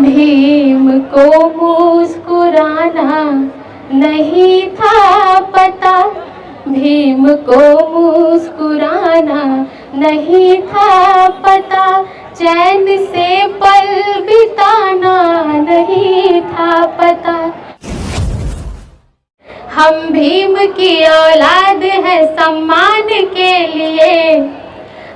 भीम को मुस्कुराना नहीं था पता, भीम को मुस्कुराना नहीं था पता, चैन से पल बिताना नहीं था पता। हम भीम की औलाद है सम्मान के लिए,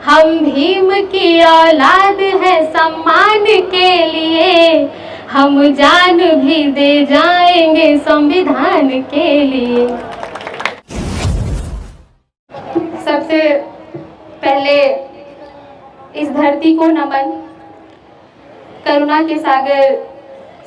हम भीम की औलाद है सम्मान के लिए, हम जान भी दे जाएंगे संविधान के लिए। सबसे पहले इस धरती को नमन। करुणा के सागर,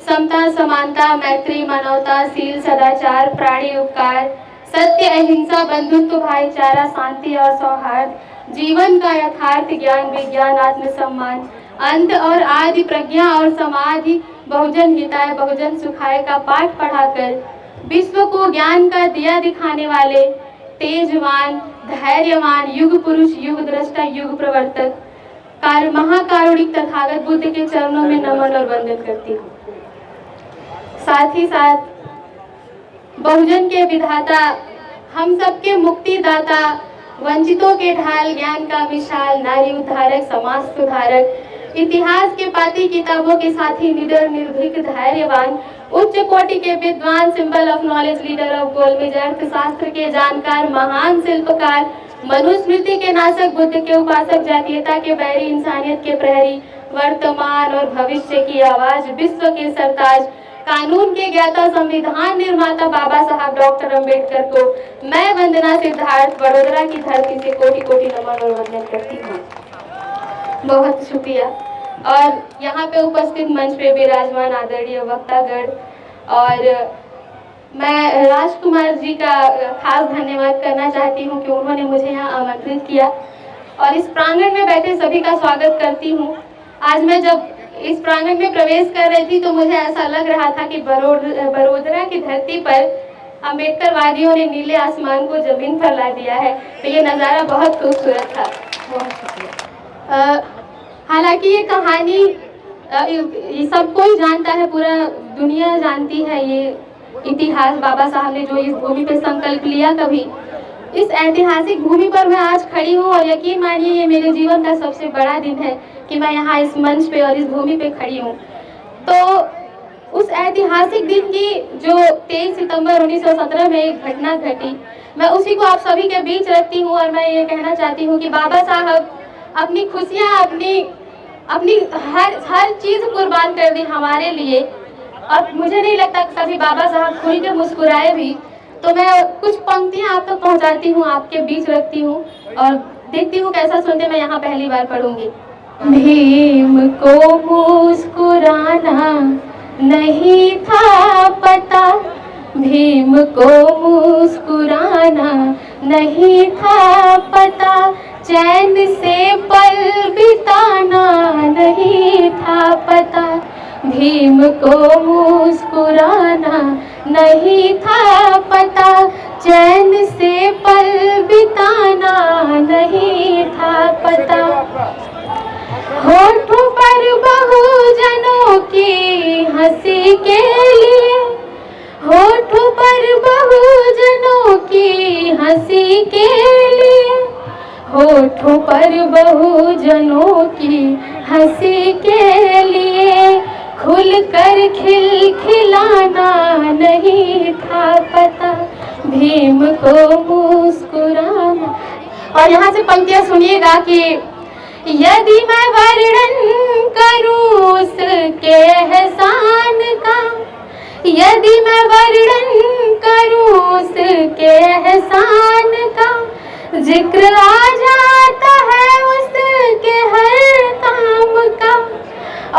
समता समानता मैत्री मानवता शील सदाचार प्राणी उपकार सत्य अहिंसा बंधुत्व भाईचारा शांति और सौहार्द, जीवन का यथार्थ ज्ञान विज्ञान आत्मसम्मान, अंत और आदि प्रज्ञा और समाधि, बहुजन हिताय बहुजन सुखाय का पाठ पढ़ाकर विश्व को ज्ञान का दिया दिखाने वाले तेजवान धैर्यवान युग पुरुष युग दृष्टा युग प्रवर्तक महाकारुणिक तथागत बुद्ध के चरणों में नमन और वंदन करती हूँ। साथ ही साथ बहुजन के विधाता, हम सबके मुक्तिदाता, वंचितों के ढाल, ज्ञान का विशाल, नारी उद्धारक, समाज सुधारक, इतिहास के पाती किताबों के साथी, निडर निर्भीक धैर्यवान, उच्च कोटि के विद्वान, symbol of knowledge, leader of गोलमेज, अर्थशास्त्र के जानकार, महान शिल्पकार, मनुस्मृति के नाशक, बुद्ध के उपासक, जातीयता के बैरी, इंसानियत के प्रहरी, वर्तमान और भविष्य की आवाज, विश्व के सरताज, कानून के ज्ञाता, संविधान निर्माता बाबा साहब डॉक्टर अंबेडकर को मैं वंदना सिद्धार्थ वडोदरा की धरती से कोटि कोटि नमन और वंदन करती हूँ। बहुत शुक्रिया। और यहाँ पे उपस्थित मंच पे विराजमान आदरणीय वक्तागण और मैं राजकुमार जी का खास धन्यवाद करना चाहती हूँ कि उन्होंने मुझे यहाँ आमंत्रित किया और इस प्रांगण में बैठे सभी का स्वागत करती हूँ। आज मैं जब इस प्रांगण में प्रवेश कर रही थी तो मुझे ऐसा लग रहा था कि बड़ोदरा की धरती पर अम्बेडकर वादियों ने नीले आसमान को जमीन पर ला दिया है, तो ये नज़ारा बहुत खूबसूरत था। बहुत शुक्रिया। हालांकि ये कहानी सब कोई जानता है, पूरा दुनिया जानती है ये इतिहास। बाबा साहब ने जो इस भूमि पे संकल्प लिया, कभी इस ऐतिहासिक भूमि पर मैं आज खड़ी हूँ और यकीन मानिए ये मेरे जीवन का सबसे बड़ा दिन है कि मैं यहाँ इस मंच पे और इस भूमि पे खड़ी हूँ। तो उस ऐतिहासिक दिन की जो 23 सितंबर 1917 में एक घटना घटी, मैं उसी को आप सभी के बीच रखती हूँ और मैं ये कहना चाहती हूँ कि बाबा साहब अपनी खुशियाँ, अपनी हर चीज़ कुर्बान कर दी हमारे लिए और मुझे नहीं लगता कभी बाबा साहब खुल के मुस्कुराए भी। तो मैं कुछ पंक्तियाँ आप तक पहुँचाती हूँ, आपके बीच रखती हूँ और देखती हूँ कैसा सुनते। मैं यहाँ पहली बार पढ़ूंगी। भीम को मुस्कुराना नहीं था पता, भीम को मुस्कुराना नहीं था पता, चैन से पल बिताना नहीं था पता, भीम को मुस्कुराना नहीं था पता, चैन से पल बिताना नहीं था पता। होठों पर बहुजनों की हंसी के लिए, होठों पर बहुजनों की हंसी के लिए, होठों पर बहुजनों की हंसी के लिए, खुलकर खिलखिलाना नहीं था पता, भीम को मुस्कुराना। और यहाँ से पंक्तियाँ सुनिएगा कि यदि मैं वर्णन करूं उसके एहसान का, यदि मैं वर्णन करूं उसके एहसान का, जिक्र आ जाता है उसके हर काम का,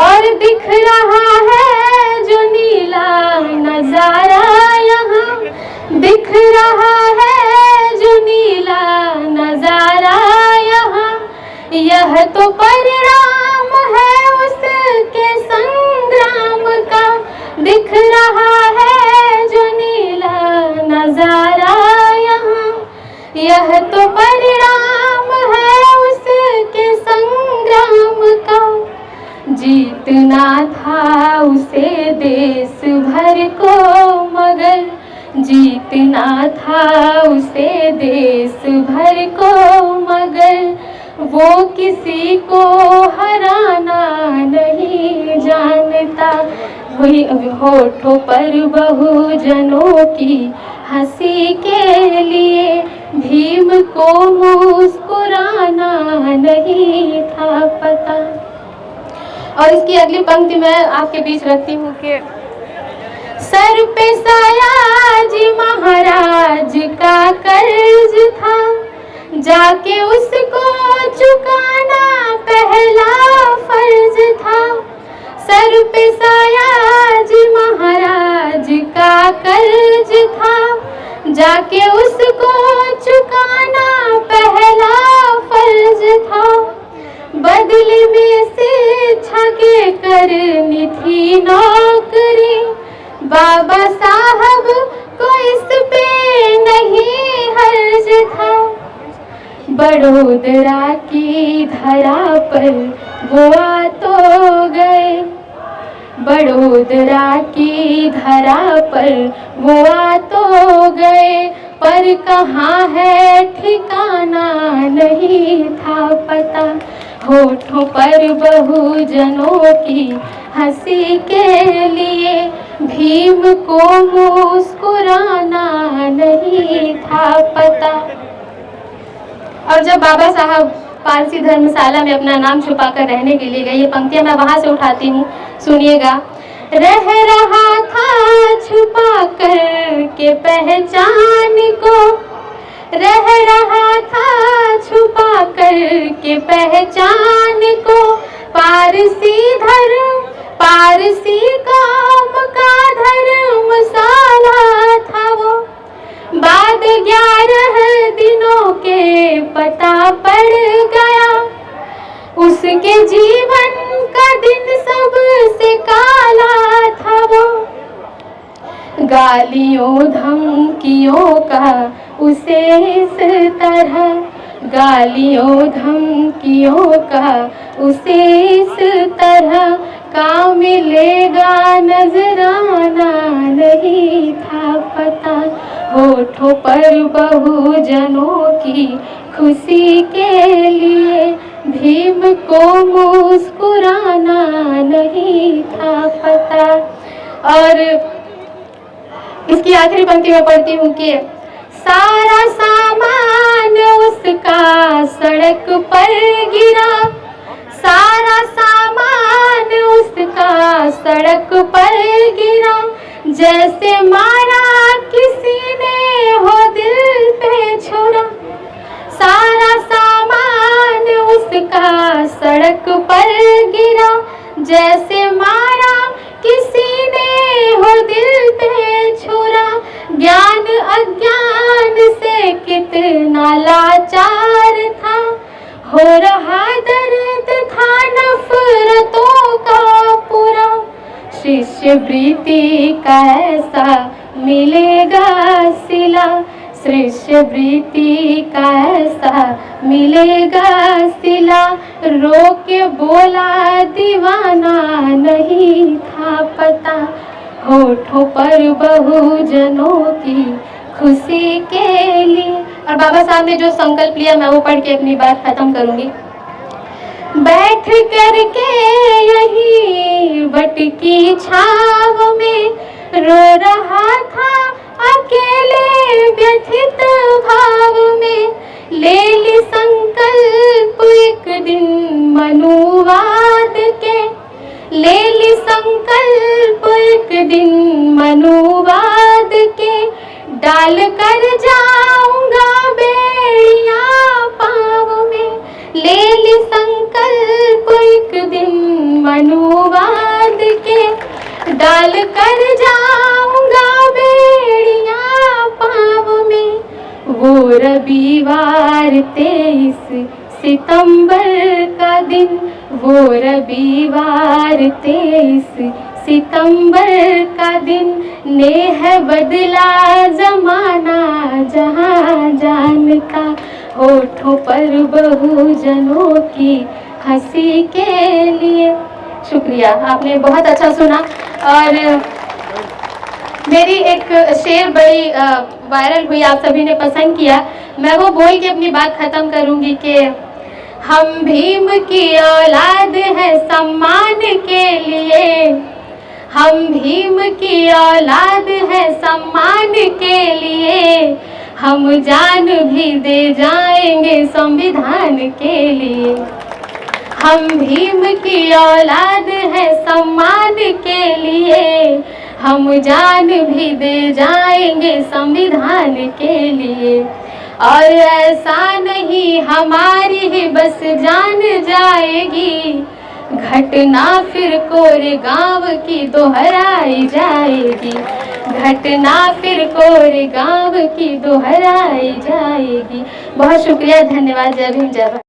और दिख रहा है जो नीला नजारा यहाँ, दिख रहा है जो नीला नजारा यहाँ, यह तो परिणाम है उसके संग्राम का, दिख रहा है जो नीला नजारा यहाँ, यह तो परिणाम है उसके संग्राम का। जीतना था उसे देश भर को, मगर जीतना था उसे देश भर को, मगर वो किसी को हराना नहीं जानता। वही होठों पर बहुजनों की हंसी के लिए भीम को मुस्कुराना नहीं था पता। और इसकी अगली पंक्ति मैं आपके बीच रखती हूँ कि सर पे सयाजी महाराज का कर्ज था, जाके उसको चुकाना पहला फर्ज था। सर पे सयाजी महाराज का कर्ज था, जाके उसको चुकाना पहला फर्ज था। बदले में शिक्षा के करनी थी नौकरी, बाबा साहब को इस पे नहीं हर्ज था। बड़ोदरा की धरा पर वो आ तो गए, बड़ोदरा की धरा पर वो आ तो गए, पर कहाँ है ठिकाना नहीं था पता। होठों पर बहुजनों की हंसी के लिए भीम को मुस्कुराना नहीं था पता। और जब बाबा साहब पारसी धर्मशाला में अपना नाम छुपाकर रहने के लिए गए, ये पंक्तियां मैं वहां से उठाती हूँ, सुनिएगा। रह रहा था छुपा कर के पहचान को, रह रहा था छुपा कर के पहचान को, पारसी धर्म पारसी कौम का धर्मशाला था वो। बाद 11 दिनों के पता पड़ गया, उसके जीवन का दिन सबसे काला था वो। गालियों धमकियों का उसे इस तरह, गालियों धमकियों का उसे इस तरह का मिलेगा नजराना नहीं था पता। होठों पर बहुजनों की खुशी के लिए भीम को मुस्कुराना नहीं था पता। और इसकी आखिरी पंक्ति में पढ़ती हूँ कि सारा सामान उसका सड़क पर गिरा, सारा सामान उसका सड़क पर गिरा, जैसे मारा किसी ने हो दिल पे छोड़ा। सारा सामान उसका सड़क पर गिरा, जैसे मारा किसी ने हो दिल पे छोड़ा। ज्ञान अज्ञान से कितना लाचार था, हो रहा दर्द था नफरतों का पूरा। शिष्यवृत्ति का ऐसा मिलेगा सिला, शिष्यवृत्ति का ऐसा मिलेगा सिला। रो के बोला दीवाना नहीं था पता। होठों पर बहुजनों की खुशी के लिए। और बाबा साहब ने जो संकल्प लिया, मैं वो पढ़ के अपनी बात खत्म करूंगी। बैठ करके यही वट की छाव में रो रहा था अकेले व्यथित भाव में। ले ली संकल्प एक दिन मनुवाद के, ले ली संकल्प एक दिन मनुवाद के। डाल कर जाऊंगा बेड़िया पाँव में, ले ली संकल्प एक दिन मनुवाद के। डाल कर जाऊंगा बेड़िया पाँव में। वो रविवार 23 सितंबर का दिन, वो रविवार 23 सितंबर का दिन। नेह बदला जमाना जहाँ जानता, होठों पर बहुजनों की हंसी के लिए शुक्रिया, आपने बहुत अच्छा सुना। और मेरी एक शेर बड़ी वायरल हुई, आप सभी ने पसंद किया। मैं वो बोल के अपनी बात खत्म करूंगी कि हम भीम की औलाद है सम्मान के लिए, हम भीम की औलाद है सम्मान के लिए, हम जान भी दे जाएंगे संविधान के लिए। हम भीम की औलाद है सम्मान के लिए, हम जान भी दे जाएंगे संविधान के लिए। और ऐसा नहीं हमारी ही बस जान जाएगी, घटना फिर कोरेगांव की दोहराई जाएगी, घटना फिर कोरेगांव की दोहराई जाएगी। बहुत शुक्रिया, धन्यवाद। जय भीम, जय भारत।